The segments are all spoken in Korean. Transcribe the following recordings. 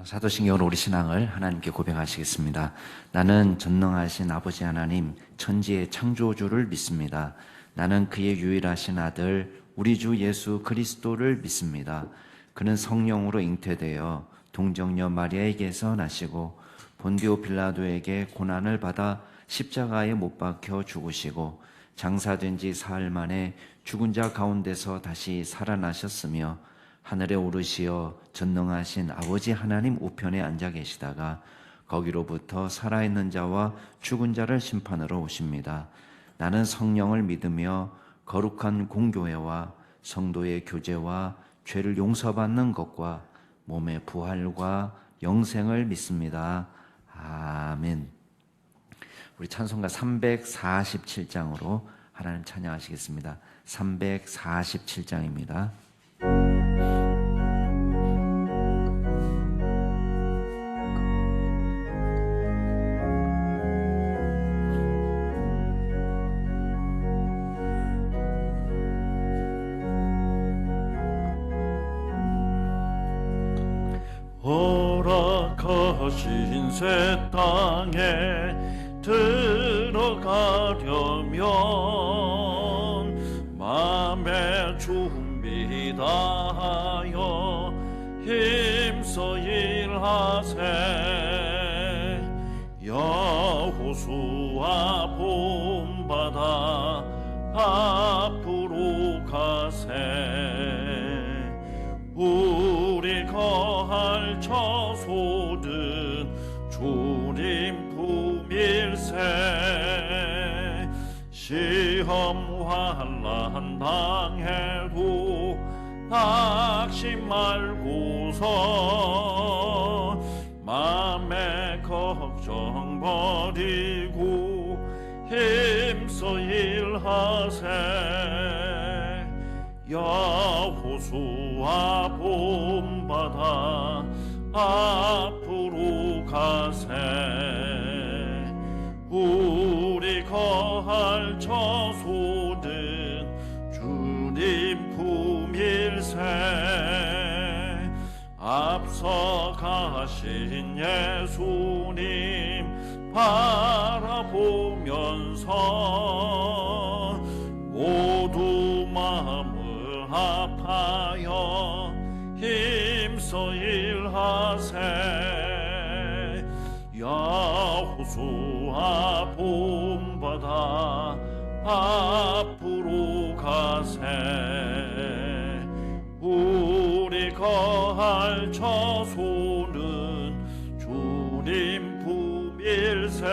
사도신경으로 우리 신앙을 하나님께 고백하시겠습니다. 나는 전능하신 아버지 하나님, 천지의 창조주를 믿습니다. 나는 그의 유일하신 아들, 우리 주 예수 그리스도를 믿습니다. 그는 성령으로 잉태되어 동정녀 마리아에게서 나시고 본디오 빌라도에게 고난을 받아 십자가에 못 박혀 죽으시고 장사된 지 사흘 만에 죽은 자 가운데서 다시 살아나셨으며 하늘에 오르시어 전능하신 아버지 하나님 우편에 앉아 계시다가 거기로부터 살아있는 자와 죽은 자를 심판하러 오십니다. 나는 성령을 믿으며 거룩한 공교회와 성도의 교제와 죄를 용서받는 것과 몸의 부활과 영생을 믿습니다. 아멘. 우리 찬송가 347장으로 하나님 찬양하시겠습니다. 347장입니다. 허락하신 새 땅에 들어가려면 맘의 준비 다하여 힘써 일하세. 여호수아 본받아 앞으로 가세. 우리 거할 처소든 주님 품일세. 시험 환난 당해도 낙심 말고서 맘의 걱정 버리고 힘써 일하세. 여호수아 본받아 앞으로 가세. 우리 거할 처소든 주님 품일세. 앞서 가신 예수님 바라보면서 모두 마음을 합하여 힘써 일하세. 여호수아 본받아 앞으로 가세. 우리 거할 처소는 주님 품일세.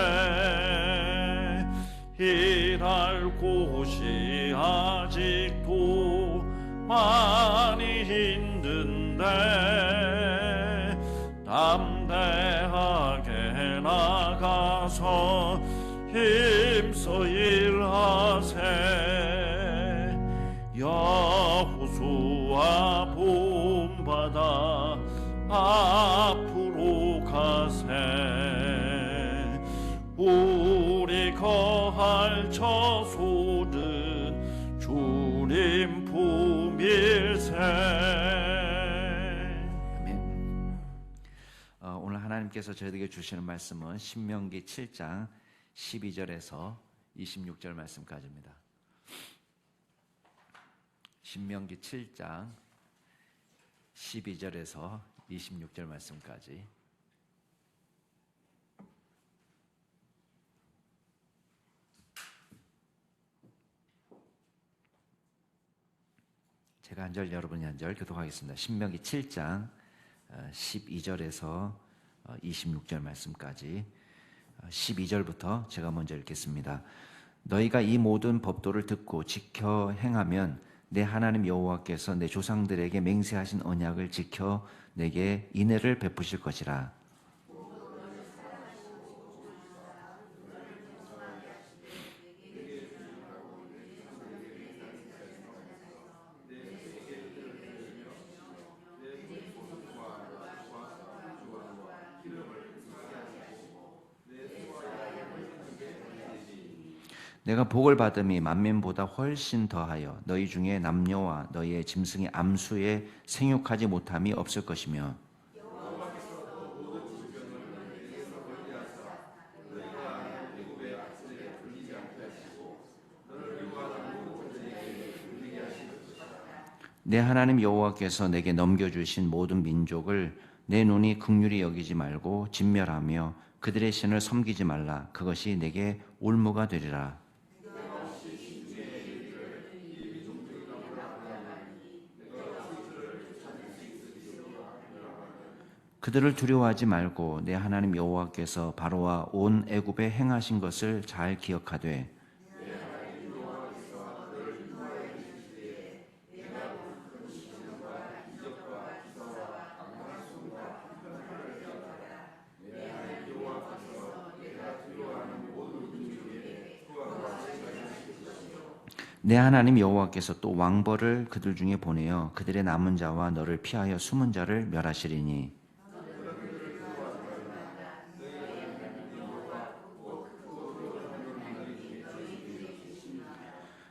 일할 곳이 아직도 많이 힘든데 담대하게 나가서 힘써 일하세. 여호수아 본받아 앞으로 가세. 우리 거할 처소든 주님 품일세. 아멘. 오늘 하나님께서 저희에게 주시는 말씀은 신명기 7장 12절에서 26절 말씀까지입니다. 신명기 7장 12절에서 26절 말씀까지. 제가 한 절, 여러분이 한 절 교독하겠습니다. 신명기 7장 12절에서 26절 말씀까지. 12절부터 제가 먼저 읽겠습니다. 너희가 이 모든 법도를 듣고 지켜 행하면 내 하나님 여호와께서 내 조상들에게 맹세하신 언약을 지켜 내게 인애를 베푸실 것이라. 내가 복을 받음이 만민보다 훨씬 더하여 너희 중에 남녀와 너희의 짐승의 암수에 생육하지 못함이 없을 것이며 내 하나님 여호와께서 내게 넘겨주신 모든 민족을 내 눈이 긍휼히 여기지 말고 진멸하며 그들의 신을 섬기지 말라. 그것이 내게 올무가 되리라. 그들을 두려워하지 말고 내 하나님 여호와께서 바로와 온 애굽에 행하신 것을 잘 기억하되 내 하나님 여호와께서 또 왕벌을 그들 중에 보내어 그들의 남은 자와 너를 피하여 숨은 자를 멸하시리니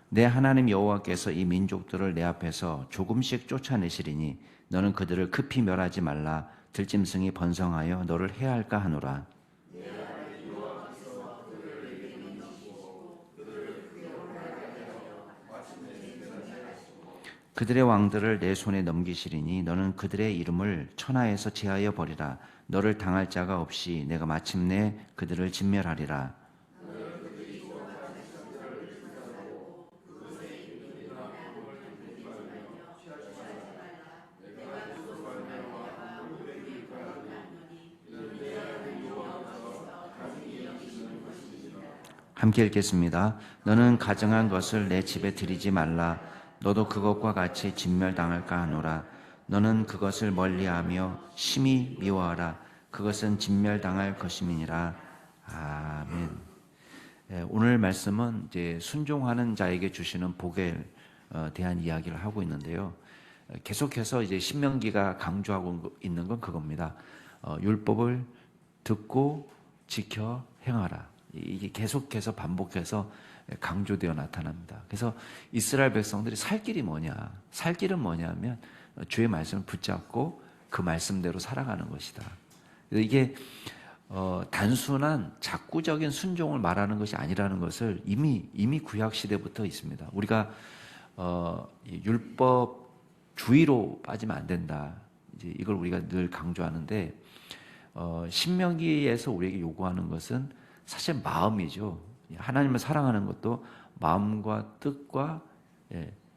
내 하나님 여호와께서 이 민족들을 내 앞에서 조금씩 쫓아내시리니 너는 그들을 급히 멸하지 말라. 들짐승이 번성하여 너를 해할까 하노라. 그들의 왕들을 내 손에 넘기시리니 너는 그들의 이름을 천하에서 제하여 버리라. 너를 당할 자가 없이 내가 마침내 그들을 진멸하리라. 함께 읽겠습니다. 너는 가증한 것을 내 집에 들이지 말라. 너도 그것과 같이 진멸당할까 하노라. 너는 그것을 멀리하며 심히 미워하라. 그것은 진멸당할 것임이니라. 아멘. 오늘 말씀은 이제 순종하는 자에게 주시는 복에 대한 이야기를 하고 있는데요. 계속해서 이제 신명기가 강조하고 있는 건 그겁니다. 율법을 듣고 지켜 행하라. 이게 계속해서 반복해서 강조되어 나타납니다. 그래서 이스라엘 백성들이 살 길이 뭐냐? 살 길은 뭐냐면 주의 말씀을 붙잡고 그 말씀대로 살아가는 것이다. 이게 단순한 작구적인 순종을 말하는 것이 아니라는 것을 이미 구약 시대부터 있습니다. 우리가 율법 주의로 빠지면 안 된다. 이제 이걸 우리가 늘 강조하는데 신명기에서 우리에게 요구하는 것은 사실 마음이죠. 하나님을 사랑하는 것도 마음과 뜻과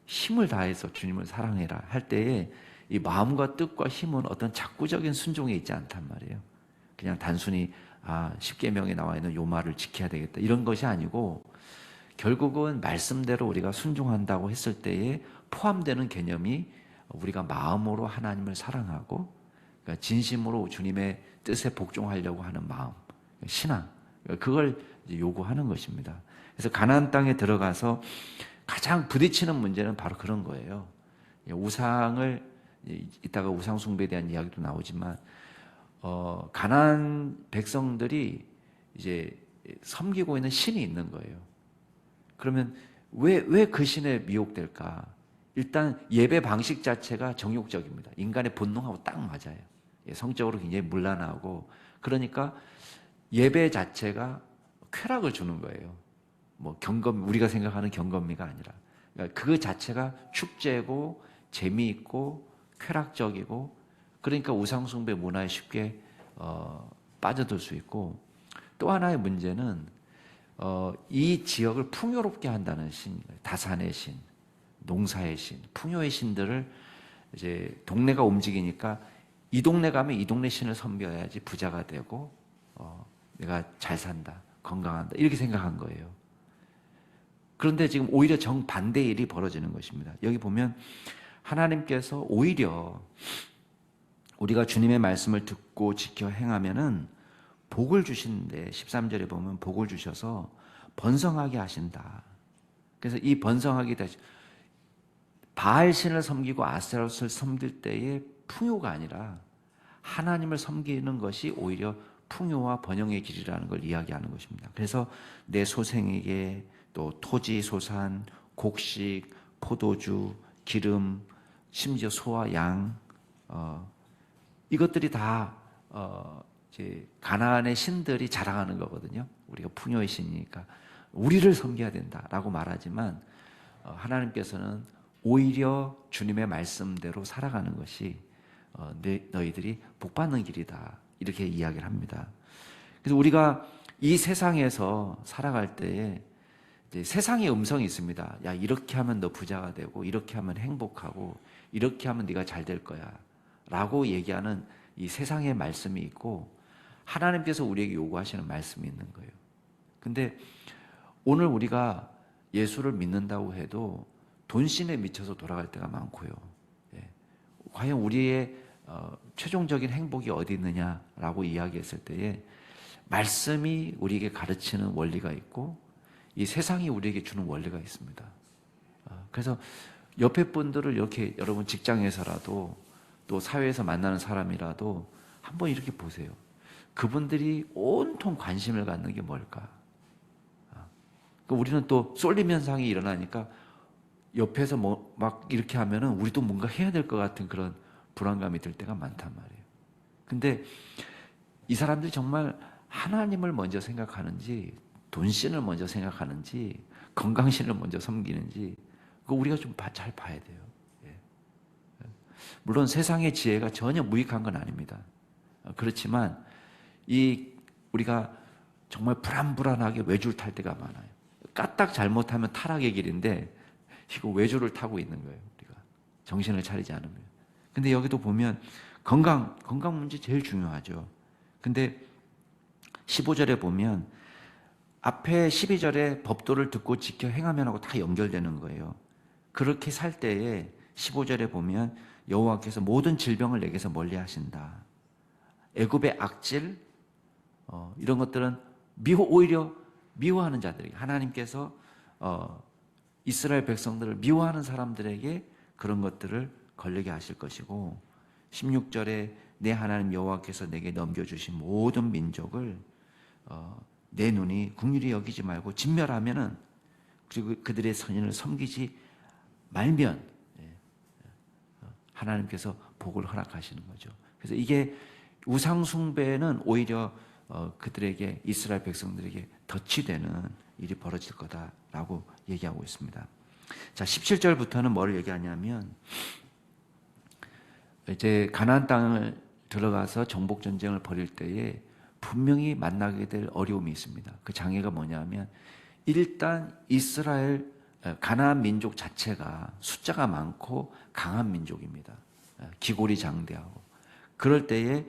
힘을 다해서 주님을 사랑해라 할 때에 이 마음과 뜻과 힘은 어떤 작구적인 순종에 있지 않단 말이에요. 그냥 단순히 십계명에 나와 있는 요 말을 지켜야 되겠다 이런 것이 아니고 결국은 말씀대로 우리가 순종한다고 했을 때에 포함되는 개념이 우리가 마음으로 하나님을 사랑하고 그러니까 진심으로 주님의 뜻에 복종하려고 하는 마음, 신앙 그걸 요구하는 것입니다. 그래서 가나안 땅에 들어가서 가장 부딪히는 문제는 바로 그런 거예요. 우상을 이따가 우상 숭배에 대한 이야기도 나오지만 가나안 백성들이 이제 섬기고 있는 신이 있는 거예요. 그러면 왜 그 신에 미혹될까? 일단 예배 방식 자체가 정욕적입니다. 인간의 본능하고 딱 맞아요. 성적으로 굉장히 문란하고 그러니까 예배 자체가 쾌락을 주는 거예요. 뭐 우리가 생각하는 경건미가 아니라 그러니까 그 자체가 축제고 재미있고 쾌락적이고 그러니까 우상숭배 문화에 쉽게 빠져들 수 있고 또 하나의 문제는 이 지역을 풍요롭게 한다는 신, 다산의 신, 농사의 신, 풍요의 신들을 이제 동네가 움직이니까 이 동네 가면 이 동네 신을 섬겨야지 부자가 되고 내가 잘 산다, 건강한다 이렇게 생각한 거예요. 그런데 지금 오히려 정반대의 일이 벌어지는 것입니다. 여기 보면 하나님께서 오히려 우리가 주님의 말씀을 듣고 지켜 행하면은 복을 주시는데 13절에 보면 복을 주셔서 번성하게 하신다. 그래서 이 번성하게 다시 바알신을 섬기고 아세롯을 섬길 때의 풍요가 아니라 하나님을 섬기는 것이 오히려 풍요와 번영의 길이라는 걸 이야기하는 것입니다. 그래서 내 소생에게 또 토지, 소산, 곡식, 포도주, 기름, 심지어 소와 양 이것들이 다 이제 가나안의 신들이 자랑하는 거거든요. 우리가 풍요의 신이니까 우리를 섬겨야 된다라고 말하지만 하나님께서는 오히려 주님의 말씀대로 살아가는 것이 너희들이 복받는 길이다, 이렇게 이야기를 합니다. 그래서 우리가 이 세상에서 살아갈 때에 이제 세상의 음성이 있습니다. 야, 이렇게 하면 너 부자가 되고, 이렇게 하면 행복하고, 이렇게 하면 네가 잘 될 거야 라고 얘기하는 이 세상의 말씀이 있고, 하나님께서 우리에게 요구하시는 말씀이 있는 거예요. 근데 오늘 우리가 예수를 믿는다고 해도 돈신에 미쳐서 돌아갈 때가 많고요. 과연 우리의 최종적인 행복이 어디 있느냐라고 이야기했을 때에 말씀이 우리에게 가르치는 원리가 있고, 이 세상이 우리에게 주는 원리가 있습니다. 그래서 옆에 분들을 이렇게 여러분 직장에서라도 또 사회에서 만나는 사람이라도 한번 이렇게 보세요. 그분들이 온통 관심을 갖는 게 뭘까? 우리는 또 쏠림 현상이 일어나니까 옆에서 뭐 막 이렇게 하면은 우리도 뭔가 해야 될 것 같은 그런 불안감이 들 때가 많단 말이에요. 근데 이 사람들이 정말 하나님을 먼저 생각하는지, 돈신을 먼저 생각하는지, 건강신을 먼저 섬기는지, 그거 우리가 좀 잘 봐야 돼요. 물론 세상의 지혜가 전혀 무익한 건 아닙니다. 그렇지만 우리가 정말 불안불안하게 외줄 탈 때가 많아요. 까딱 잘못하면 타락의 길인데 이거 외줄을 타고 있는 거예요. 우리가 정신을 차리지 않으면. 근데 여기도 보면 건강 문제 제일 중요하죠. 근데 15절에 보면 앞에 12절에 법도를 듣고 지켜 행하면 하고 다 연결되는 거예요. 그렇게 살 때에 15절에 보면 여호와께서 모든 질병을 내게서 멀리 하신다. 애굽의 악질, 이런 것들은 오히려 미워하는 자들에게, 하나님께서 이스라엘 백성들을 미워하는 사람들에게 그런 것들을 걸리게 하실 것이고, 16절에 내 하나님 여호와께서 내게 넘겨주신 모든 민족을 내 눈이 긍휼히 여기지 말고 진멸하면은, 그리고 그들의 선인을 섬기지 말면 하나님께서 복을 허락하시는 거죠. 그래서 이게 우상 숭배는 오히려 그들에게, 이스라엘 백성들에게 덫이 되는 일이 벌어질 거다라고 얘기하고 있습니다. 자, 17절부터는 뭘 얘기하냐면, 이제 가나안 땅을 들어가서 정복 전쟁을 벌일 때에 분명히 만나게 될 어려움이 있습니다. 그 장애가 뭐냐면, 일단 가나안 민족 자체가 숫자가 많고 강한 민족입니다. 기골이 장대하고. 그럴 때에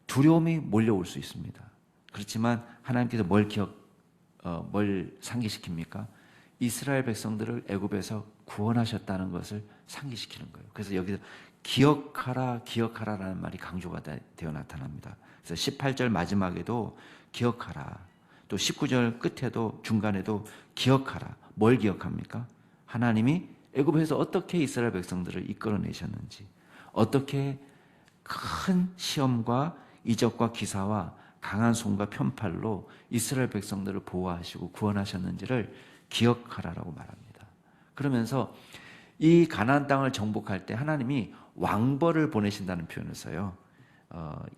두려움이 몰려올 수 있습니다. 그렇지만 하나님께서 뭘 상기시킵니까? 이스라엘 백성들을 애굽에서 구원하셨다는 것을 상기시키는 거예요. 그래서 여기서 기억하라라는 말이 강조가 되어 나타납니다. 그래서 18절 마지막에도 기억하라, 또 19절 끝에도 중간에도 기억하라. 뭘 기억합니까? 하나님이 애굽에서 어떻게 이스라엘 백성들을 이끌어내셨는지, 어떻게 큰 시험과 이적과 기사와 강한 손과 편팔로 이스라엘 백성들을 보호하시고 구원하셨는지를 기억하라라고 말합니다. 그러면서 이 가나안 땅을 정복할 때 하나님이 왕벌을 보내신다는 표현을 써요.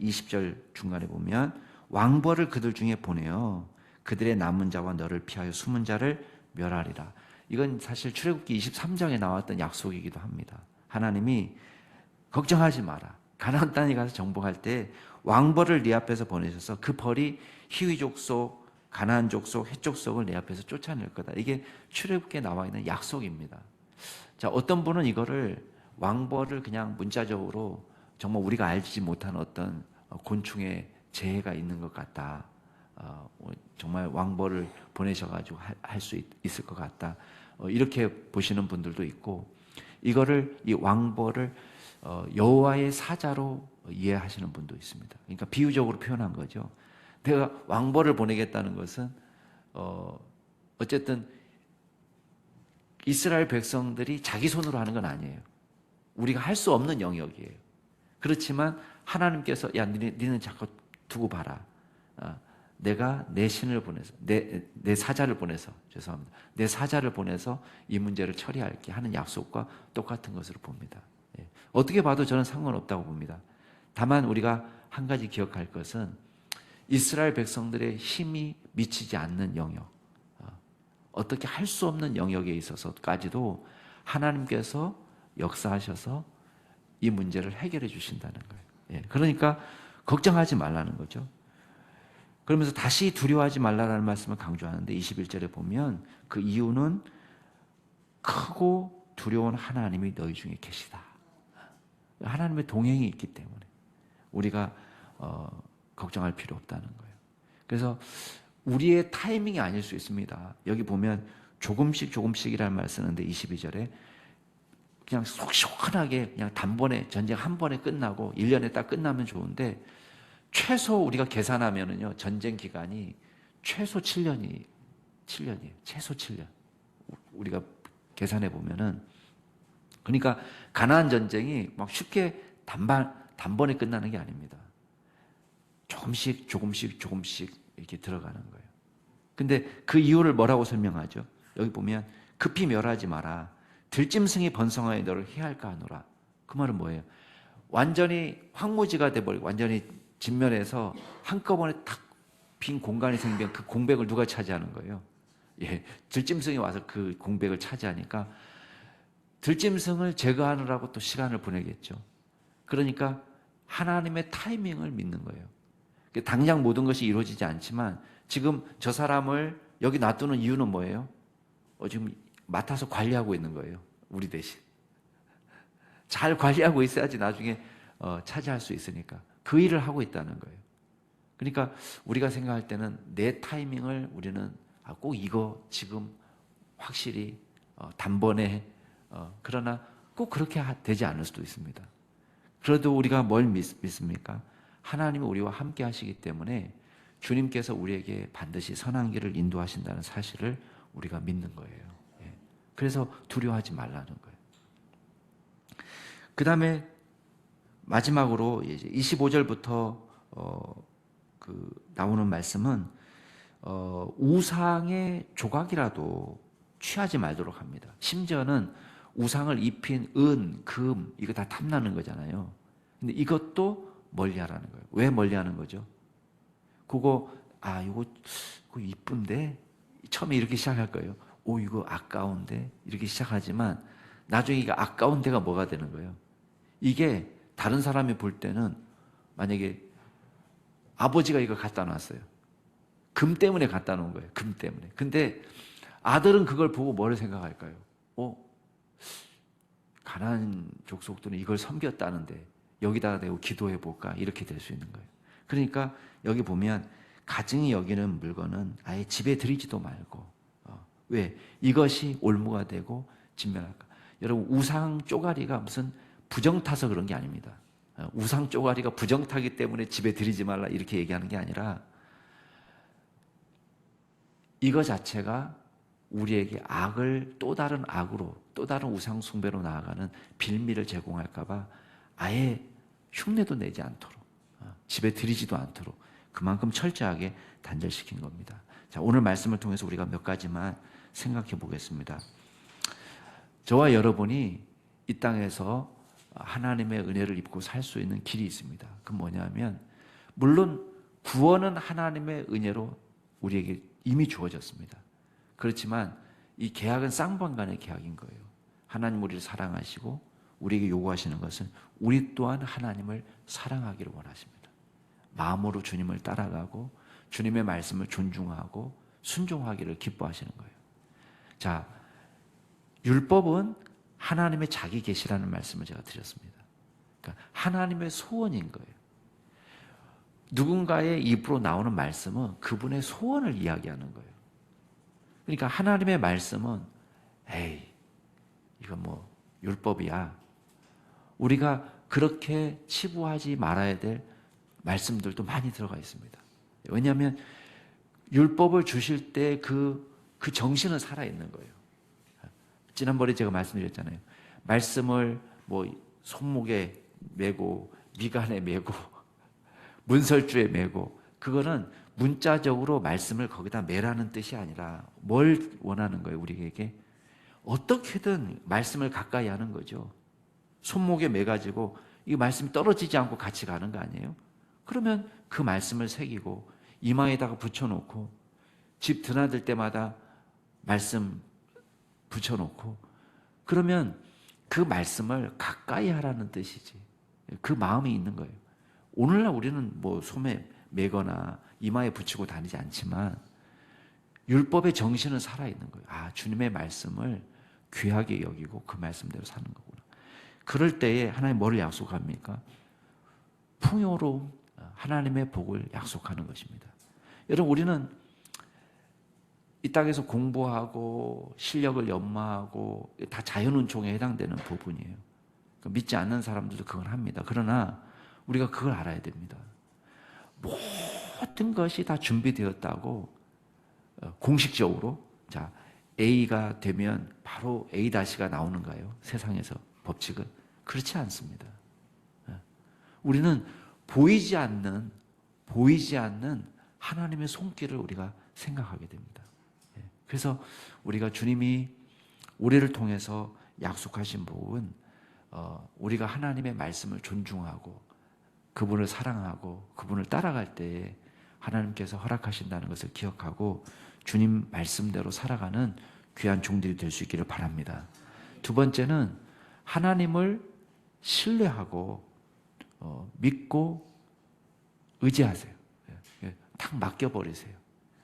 20절 중간에 보면 왕벌을 그들 중에 보내어 그들의 남은 자와 너를 피하여 숨은 자를 멸하리라. 이건 사실 출애굽기 23장에 나왔던 약속이기도 합니다. 하나님이 걱정하지 마라. 가나안 땅에 가서 정복할 때 왕벌을 네 앞에서 보내셔서 그 벌이 히위 족속, 가나안 족속, 헷 족속을 내 앞에서 쫓아낼 거다. 이게 출애굽기에 나와 있는 약속입니다. 자, 어떤 분은 이거를 왕벌을 그냥 문자적으로 정말 우리가 알지 못한 어떤 곤충의 재해가 있는 것 같다. 정말 왕벌을 보내셔가지고 할 수 있을 것 같다. 이렇게 보시는 분들도 있고, 이거를 이 왕벌을 여호와의 사자로 이해하시는 분도 있습니다. 그러니까 비유적으로 표현한 거죠. 내가 왕벌을 보내겠다는 것은 어쨌든 이스라엘 백성들이 자기 손으로 하는 건 아니에요. 우리가 할 수 없는 영역이에요. 그렇지만 하나님께서 야, 니는 자꾸 두고 봐라. 내가 내 신을 보내서 내 사자를 보내서, 죄송합니다. 내 사자를 보내서 이 문제를 처리할게 하는 약속과 똑같은 것으로 봅니다. 어떻게 봐도 저는 상관없다고 봅니다. 다만 우리가 한 가지 기억할 것은 이스라엘 백성들의 힘이 미치지 않는 영역, 어떻게 할 수 없는 영역에 있어서까지도 하나님께서 역사하셔서 이 문제를 해결해 주신다는 거예요. 예, 그러니까 걱정하지 말라는 거죠. 그러면서 다시 두려워하지 말라라는 말씀을 강조하는데 21절에 보면 그 이유는 크고 두려운 하나님이 너희 중에 계시다. 하나님의 동행이 있기 때문에 우리가 걱정할 필요 없다는 거예요. 그래서 우리의 타이밍이 아닐 수 있습니다. 여기 보면 조금씩이라는 말 쓰는데 22절에 그냥 속 시원하게 그냥 단번에 전쟁 한 번에 끝나고 1년에 딱 끝나면 좋은데 최소 우리가 계산하면은요 전쟁 기간이 최소 7년이에요. 최소 7년. 우리가 계산해 보면은 그러니까 가나안 전쟁이 막 쉽게 단번에 끝나는 게 아닙니다. 조금씩 이렇게 들어가는 거예요. 근데 그 이유를 뭐라고 설명하죠? 여기 보면 급히 멸하지 마라. 들짐승이 번성하여 너를 해할까 하노라. 그 말은 뭐예요? 완전히 황무지가 돼버리고 완전히 진멸해서 한꺼번에 탁 빈 공간이 생기면 그 공백을 누가 차지하는 거예요? 예, 들짐승이 와서 그 공백을 차지하니까 들짐승을 제거하느라고 또 시간을 보내겠죠. 그러니까 하나님의 타이밍을 믿는 거예요. 당장 모든 것이 이루어지지 않지만 지금 저 사람을 여기 놔두는 이유는 뭐예요? 지금 맡아서 관리하고 있는 거예요. 우리 대신. 잘 관리하고 있어야지 나중에 차지할 수 있으니까. 그 일을 하고 있다는 거예요. 그러니까 우리가 생각할 때는 내 타이밍을 우리는 꼭 이거 지금 확실히 단번에 그러나 꼭 그렇게 되지 않을 수도 있습니다. 그래도 우리가 뭘 믿습니까? 하나님이 우리와 함께 하시기 때문에 주님께서 우리에게 반드시 선한 길을 인도하신다는 사실을 우리가 믿는 거예요. 예. 그래서 두려워하지 말라는 거예요. 그 다음에 마지막으로 이제 25절부터 나오는 말씀은 우상의 조각이라도 취하지 말도록 합니다. 심지어는 우상을 입힌 은, 금 이거 다 탐나는 거잖아요. 근데 이것도 멀리하라는 거예요. 왜 멀리하는 거죠? 이거 이쁜데 처음에 이렇게 시작할 거예요. 이거 아까운데 이렇게 시작하지만 나중에 이게 아까운 데가 뭐가 되는 거예요? 이게 다른 사람이 볼 때는 만약에 아버지가 이거 갖다 놨어요. 금 때문에 갖다 놓은 거예요. 금 때문에. 근데 아들은 그걸 보고 뭐를 생각할까요? 가나안 족속들은 이걸 섬겼다는데 여기다가 내고 기도해 볼까? 이렇게 될 수 있는 거예요. 그러니까 여기 보면 가증이 여기는 물건은 아예 집에 들이지도 말고 왜? 이것이 올무가 되고 진멸할까? 여러분 우상 쪼가리가 무슨 부정 타서 그런 게 아닙니다. 우상 쪼가리가 부정 타기 때문에 집에 들이지 말라 이렇게 얘기하는 게 아니라 이거 자체가 우리에게 악을 또 다른 악으로 또 다른 우상 숭배로 나아가는 빌미를 제공할까 봐 아예 흉내도 내지 않도록 집에 들이지도 않도록 그만큼 철저하게 단절시킨 겁니다. 자, 오늘 말씀을 통해서 우리가 몇 가지만 생각해 보겠습니다. 저와 여러분이 이 땅에서 하나님의 은혜를 입고 살 수 있는 길이 있습니다. 그건 뭐냐면 물론 구원은 하나님의 은혜로 우리에게 이미 주어졌습니다. 그렇지만 이 계약은 쌍방간의 계약인 거예요. 하나님 우리를 사랑하시고 우리에게 요구하시는 것은 우리 또한 하나님을 사랑하기를 원하십니다. 마음으로 주님을 따라가고 주님의 말씀을 존중하고 순종하기를 기뻐하시는 거예요. 자, 율법은 하나님의 자기 계시라는 말씀을 제가 드렸습니다. 그러니까 하나님의 소원인 거예요. 누군가의 입으로 나오는 말씀은 그분의 소원을 이야기하는 거예요. 그러니까 하나님의 말씀은 이거 뭐 율법이야. 우리가 그렇게 치부하지 말아야 될 말씀들도 많이 들어가 있습니다. 왜냐하면 율법을 주실 때 그 정신은 살아있는 거예요. 지난번에 제가 말씀드렸잖아요. 말씀을 뭐 손목에 메고 미간에 메고 문설주에 메고 그거는 문자적으로 말씀을 거기다 매라는 뜻이 아니라 뭘 원하는 거예요? 우리에게 어떻게든 말씀을 가까이 하는 거죠. 손목에 매가지고 이 말씀이 떨어지지 않고 같이 가는 거 아니에요? 그러면 그 말씀을 새기고 이마에다가 붙여놓고 집 드나들 때마다 말씀 붙여놓고 그러면 그 말씀을 가까이 하라는 뜻이지. 그 마음이 있는 거예요. 오늘날 우리는 뭐 손에 매거나 이마에 붙이고 다니지 않지만 율법의 정신은 살아있는 거예요. 아, 주님의 말씀을 귀하게 여기고 그 말씀대로 사는 거구나. 그럴 때에 하나님 뭐를 약속합니까? 풍요로움, 하나님의 복을 약속하는 것입니다. 여러분, 우리는 이 땅에서 공부하고 실력을 연마하고 다 자연운총에 해당되는 부분이에요. 믿지 않는 사람들도 그걸 합니다. 그러나 우리가 그걸 알아야 됩니다. 모든 것이 다 준비되었다고 공식적으로 자 A가 되면 바로 A-가 나오는가요? 세상에서 법칙은 그렇지 않습니다. 우리는 보이지 않는 하나님의 손길을 우리가 생각하게 됩니다. 그래서 우리가 주님이 우리를 통해서 약속하신 복은 우리가 하나님의 말씀을 존중하고 그분을 사랑하고 그분을 따라갈 때에 하나님께서 허락하신다는 것을 기억하고 주님 말씀대로 살아가는 귀한 종들이 될 수 있기를 바랍니다. 두 번째는 하나님을 신뢰하고 믿고 의지하세요. 탁 맡겨버리세요.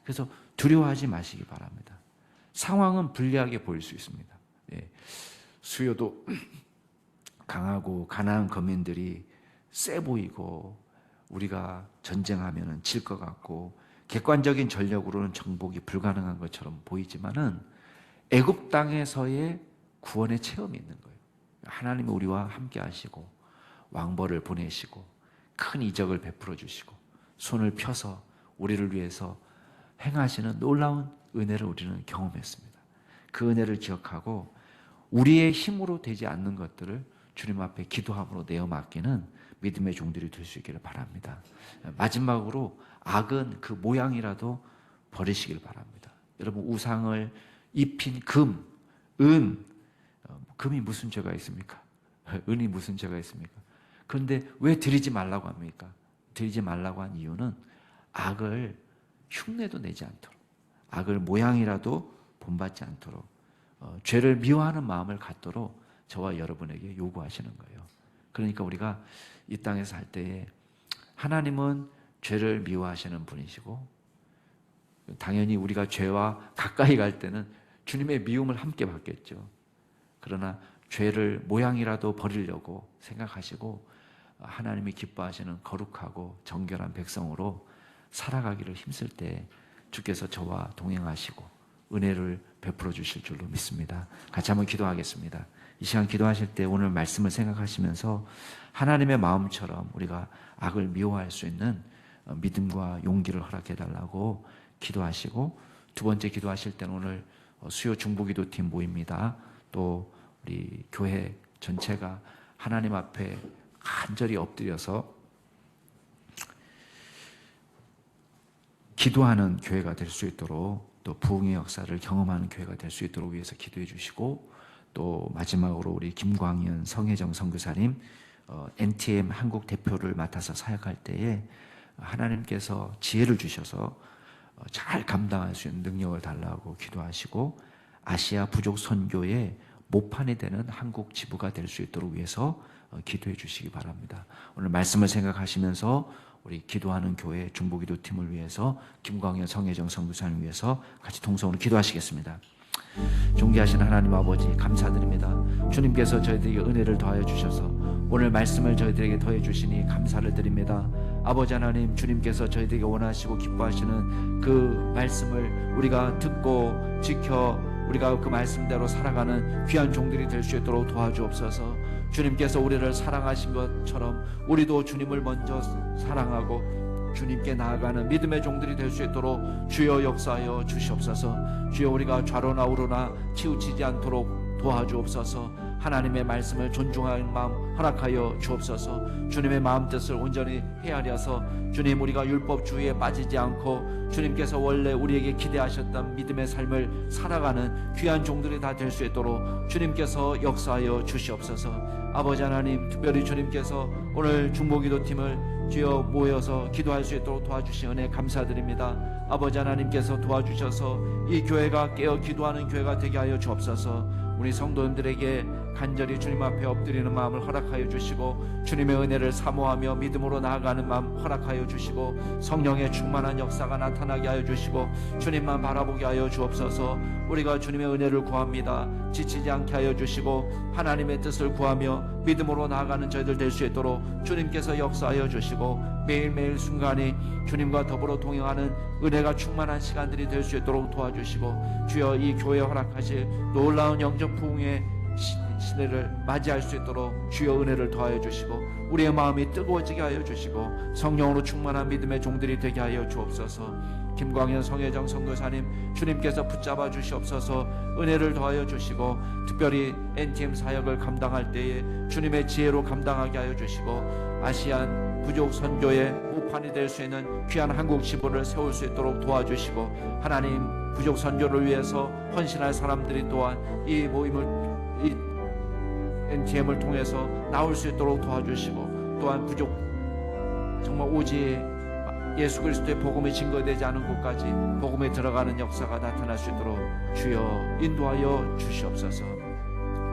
그래서 두려워하지 마시기 바랍니다. 상황은 불리하게 보일 수 있습니다. 수요도 강하고 가나안 거민들이 세 보이고 우리가 전쟁하면 질 것 같고 객관적인 전력으로는 정복이 불가능한 것처럼 보이지만은 애굽 땅에서의 구원의 체험이 있는 거예요. 하나님이 우리와 함께 하시고 왕벌을 보내시고 큰 이적을 베풀어 주시고 손을 펴서 우리를 위해서 행하시는 놀라운 은혜를 우리는 경험했습니다. 그 은혜를 기억하고 우리의 힘으로 되지 않는 것들을 주님 앞에 기도함으로 내어 맡기는 믿음의 종들이 될 수 있기를 바랍니다. 마지막으로 악은 그 모양이라도 버리시길 바랍니다. 여러분, 우상을 입힌 금, 은, 금이 무슨 죄가 있습니까? 은이 무슨 죄가 있습니까? 그런데 왜 드리지 말라고 합니까? 드리지 말라고 한 이유는 악을 흉내도 내지 않도록, 악을 모양이라도 본받지 않도록, 죄를 미워하는 마음을 갖도록 저와 여러분에게 요구하시는 거예요. 그러니까 우리가 이 땅에서 살 때에 하나님은 죄를 미워하시는 분이시고 당연히 우리가 죄와 가까이 갈 때는 주님의 미움을 함께 받겠죠. 그러나 죄를 모양이라도 버리려고 생각하시고 하나님이 기뻐하시는 거룩하고 정결한 백성으로 살아가기를 힘쓸 때 주께서 저와 동행하시고 은혜를 베풀어 주실 줄로 믿습니다. 같이 한번 기도하겠습니다. 이 시간 기도하실 때 오늘 말씀을 생각하시면서 하나님의 마음처럼 우리가 악을 미워할 수 있는 믿음과 용기를 허락해 달라고 기도하시고, 두 번째 기도하실 때는 오늘 수요 중보기도팀 모입니다. 또 우리 교회 전체가 하나님 앞에 간절히 엎드려서 기도하는 교회가 될 수 있도록, 또 부흥의 역사를 경험하는 교회가 될 수 있도록 위해서 기도해 주시고, 또 마지막으로 우리 김광현 성혜정 선교사님 NTM 한국 대표를 맡아서 사역할 때에 하나님께서 지혜를 주셔서 잘 감당할 수 있는 능력을 달라고 기도하시고, 아시아 부족 선교의 모판이 되는 한국 지부가 될 수 있도록 위해서 기도해 주시기 바랍니다. 오늘 말씀을 생각하시면서 우리 기도하는 교회 중보기도팀을 위해서 김광현 성혜정 선교사님 위해서 같이 동성으로 기도하시겠습니다. 존귀하신 하나님 아버지, 감사드립니다. 주님께서 저희들에게 은혜를 더하여 주셔서 오늘 말씀을 저희들에게 더해 주시니 감사를 드립니다. 아버지 하나님, 주님께서 저희들에게 원하시고 기뻐하시는 그 말씀을 우리가 듣고 지켜 우리가 그 말씀대로 살아가는 귀한 종들이 될 수 있도록 도와주옵소서. 주님께서 우리를 사랑하신 것처럼 우리도 주님을 먼저 사랑하고 주님께 나아가는 믿음의 종들이 될 수 있도록 주여 역사하여 주시옵소서. 주여, 우리가 좌로나 우로나 치우치지 않도록 도와주옵소서. 하나님의 말씀을 존중하는 마음 허락하여 주옵소서. 주님의 마음 뜻을 온전히 헤아려서 주님, 우리가 율법주의에 빠지지 않고 주님께서 원래 우리에게 기대하셨던 믿음의 삶을 살아가는 귀한 종들이 다 될 수 있도록 주님께서 역사하여 주시옵소서. 아버지 하나님, 특별히 주님께서 오늘 중보기도팀을 주여 모여서 기도할 수 있도록 도와주신 은혜 감사드립니다. 아버지 하나님께서 도와주셔서 이 교회가 깨어 기도하는 교회가 되게 하여 주옵소서. 우리 성도님들에게 간절히 주님 앞에 엎드리는 마음을 허락하여 주시고 주님의 은혜를 사모하며 믿음으로 나아가는 마음 허락하여 주시고 성령의 충만한 역사가 나타나게 하여 주시고 주님만 바라보게 하여 주옵소서. 우리가 주님의 은혜를 구합니다. 지치지 않게 하여 주시고 하나님의 뜻을 구하며 믿음으로 나아가는 저희들 될 수 있도록 주님께서 역사하여 주시고 매일매일 순간이 주님과 더불어 동행하는 은혜가 충만한 시간들이 될 수 있도록 도와주시고 주여 이 교회 허락하실 놀라운 영적 부흥의 시대를 맞이할 수 있도록 주여 은혜를 더하여 주시고 우리의 마음이 뜨거워지게 하여 주시고 성령으로 충만한 믿음의 종들이 되게 하여 주옵소서. 김광현 성혜정 선교사님 주님께서 붙잡아 주시옵소서. 은혜를 더하여 주시고 특별히 NTM 사역을 감당할 때에 주님의 지혜로 감당하게 하여 주시고 아시안 부족 선교의 우판이 될 수 있는 귀한 한국 지부를 세울 수 있도록 도와주시고 하나님 부족 선교를 위해서 헌신할 사람들이 또한 이 모임을 이 NTM을 통해서 나올 수 있도록 도와주시고 또한 부족 정말 오직 예수 그리스도의 복음이 증거되지 않은 곳까지 복음에 들어가는 역사가 나타날 수 있도록 주여 인도하여 주시옵소서.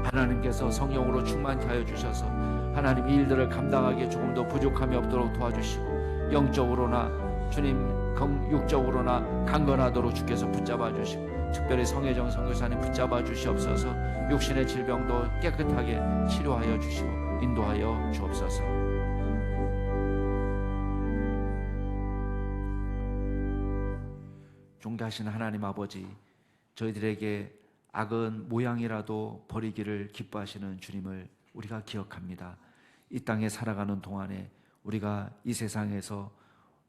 하나님께서 성령으로 충만케 하여 주셔서 하나님 이 일들을 감당하기에 조금 더 부족함이 없도록 도와주시고 영적으로나 주님 육적으로나 강건하도록 주께서 붙잡아 주시고 특별히 성혜정 선교사님 붙잡아 주시옵소서. 육신의 질병도 깨끗하게 치료하여 주시고 인도하여 주옵소서. 존귀하신 하나님 아버지, 저희들에게 악은 모양이라도 버리기를 기뻐하시는 주님을 우리가 기억합니다. 이 땅에 살아가는 동안에 우리가 이 세상에서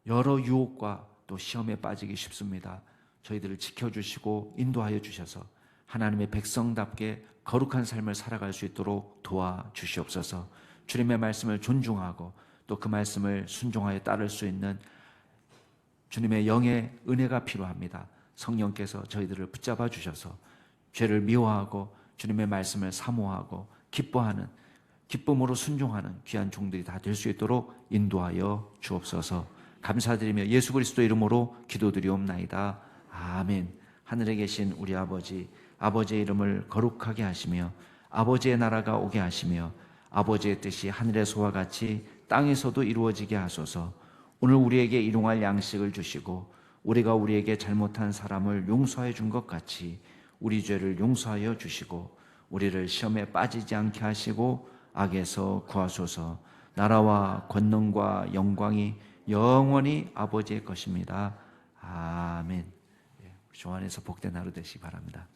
여러 유혹과 또 시험에 빠지기 쉽습니다. 저희들을 지켜주시고 인도하여 주셔서 하나님의 백성답게 거룩한 삶을 살아갈 수 있도록 도와주시옵소서. 주님의 말씀을 존중하고 또 그 말씀을 순종하여 따를 수 있는 주님의 영의 은혜가 필요합니다. 성령께서 저희들을 붙잡아 주셔서 죄를 미워하고 주님의 말씀을 사모하고 기뻐하는 기쁨으로 순종하는 귀한 종들이 다 될 수 있도록 인도하여 주옵소서. 감사드리며 예수 그리스도 이름으로 기도드리옵나이다. 아멘. 하늘에 계신 우리 아버지, 아버지의 이름을 거룩하게 하시며 아버지의 나라가 오게 하시며 아버지의 뜻이 하늘에서와 같이 땅에서도 이루어지게 하소서. 오늘 우리에게 일용할 양식을 주시고 우리가 우리에게 잘못한 사람을 용서해 준 것 같이 우리 죄를 용서하여 주시고 우리를 시험에 빠지지 않게 하시고 악에서 구하소서. 나라와 권능과 영광이 영원히 아버지의 것입니다. 아멘. 주 안에서 복된 하루 되시기 바랍니다.